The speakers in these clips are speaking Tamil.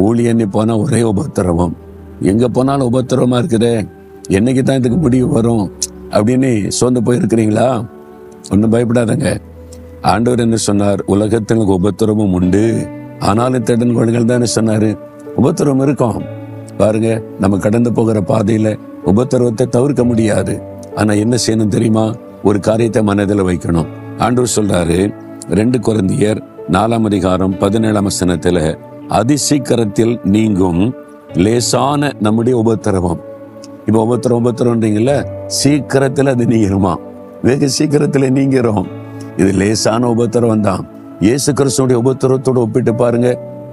ஊழியன்னு போனா ஒரே உபத்திரவம், எங்க போனாலும் உபத்திரவமா இருக்குதே, என்னைக்கு தான் இதுக்கு முடிவு வரும் அப்படின்னு சோர்ந்து போயிருக்கிறீங்களா? ஒன்றும் பயப்படாதங்க. ஆண்டவர் என்ன சொன்னார்? உலகத்தில் உபத்திரவம் உண்டு, ஆனாலும் திடன் கொள்ளுங்கள் தானே சொன்னாரு. உபத்திரவம் இருக்கும் பாருங்க. நம்ம கடந்து போகிற பாதையில உபத்திரவத்தை தவிர்க்க முடியாது. ஆனா என்ன செய்யணும் தெரியுமா? ஒரு காரியத்தை மனதில் வைக்கணும். ஆண்டவர் சொல்றாரு 2 கொரிந்தியர் 4:17 அதிசீக்கிரத்தில் நீங்கும் லேசான நம்முடைய உபத்திரவம். இப்ப உபத்திரவம்ன்றீங்கல்ல, சீக்கிரத்துல அது நீங்கிருமா? வெகு சீக்கிரத்துல நீங்கிறோம். இது லேசான உபத்திரவம் தான். இயேசு கிறிஸ்துடைய உபத்திரவத்தோட ஒப்பிட்டு பாருங்க,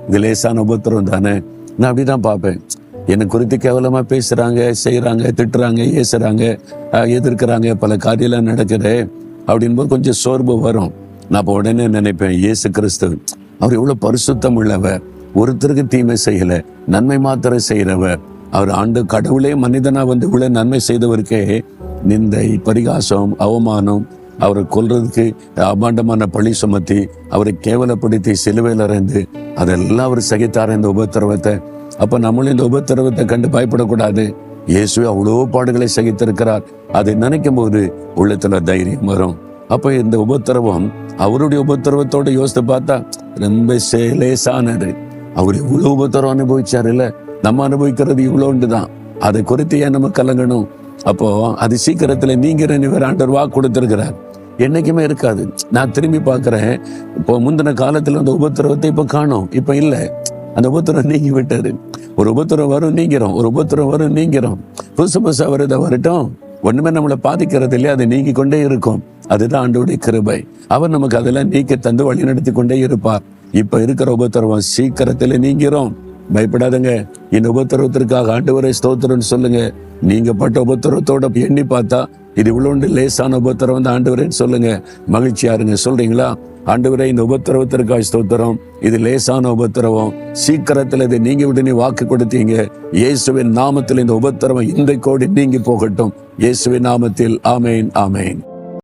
இது லேசான உபத்திரவம் தானே. நான் அப்படிதான் பார்ப்பேன். என்னை குறித்து கேவலமா பேசுறாங்க, செய்யறாங்க, திட்டுறாங்க, ஏசுறாங்க, எதிர்க்கிறாங்க, பல காரியெல்லாம் நடக்குது அப்படின் போது கொஞ்சம் சோர்வு வரும். நான் இப்போ உடனே நினைப்பேன், இயேசு கிறிஸ்து அவர் எவ்வளவு பரிசுத்தம் உள்ளவர், ஒருத்தருக்கு தீமை செய்யல, நன்மை மாத்திரம் செய்யறவர். அவர் ஆண்டு கடவுளே மனிதனா வந்து இவ்வளவு நன்மை செய்தவருக்கே நிந்தை, பரிகாசம், அவமானம், அவரை கொல்றதுக்கு அபாண்டமான பழி சுமத்தி அவரை கேவலப்படுத்தி சிலுவையில் அறைந்து அதெல்லாம் அவர் சகித்தார் இந்த உபத்திரவத்தை. அப்ப நம்மளும் இந்த உபத்திரவத்தை கண்டு பயப்படக்கூடாது. இயேசுவே அவ்வளோ பாடுகளை சகித்திருக்கிறார். அதை நினைக்கும் போது உள்ளத்துல தைரியம் வரும். அப்ப இந்த உபத்திரவம் அவருடைய உபத்திரவத்தோட யோசித்து பார்த்தா ரொம்ப லேசானது. அவர் இவ்வளவு உபத்திரவம் அனுபவிச்சாரு இல்ல, நம்ம அனுபவிக்கிறது இவ்வளோண்டுதான். அதை குறித்து ஏன் நம்ம கலங்கணும்? அப்போ அது சீக்கிரத்துல நீங்கிற ஆண்டவர் வாக்கு கொடுத்திருக்கிறார். என்னைக்குமே இருக்காது. நான் திரும்பி பார்க்கிறேன், இப்போ முந்தின காலத்துல அந்த உபத்திரவத்தை இப்ப காணோம், இப்ப இல்ல. அந்த உபத்திரம் நீங்கி விட்டது. ஒரு உபத்திரம் வரும் நீங்கிறோம், ஒரு உபத்திரம் வரும் நீங்கிறோம். புதுசா வருத வரட்டும், ஒண்ணுமே நம்மளை பாதிக்கிறது இல்லையா, அது நீங்கி கொண்டே இருக்கும். அதுதான் ஆண்டவருடைய கிருபை. அவர் நமக்கு அதெல்லாம் நீக்கி தந்து வழி நடத்தி கொண்டே இருப்பார். இப்ப இருக்கிற உபத்திரவம் சீக்கிரத்துல நீங்கிறோம். பயப்படாதங்க. இந்த உபத்திரவத்திற்காக ஆண்டவரை ஸ்தோத்திரம்னு சொல்லுங்க. நீங்க பட்ட உபத்திரவத்தோட எண்ணி பார்த்தா இது இவ்வளவு லேசான உபத்திரவம் தான் ஆண்டவரேன்னு சொல்லுங்க. மகிழ்ச்சியா இருங்க. சொல்றீங்களா? ஆண்டவரே, இந்த உபத்திரவத்திற்காக ஸ்தோத்திரம், இது லேசான உபத்திரவம், சீக்கிரத்துல இதை நீங்க விட்டு நீ வாக்கு கொடுத்தீங்க. இயேசுவின் நாமத்தில் இந்த உபத்திரவம் இன்றைக்கோடு நீங்கி போகட்டும். இயேசுவின் நாமத்தில் ஆமேன், ஆமேன்.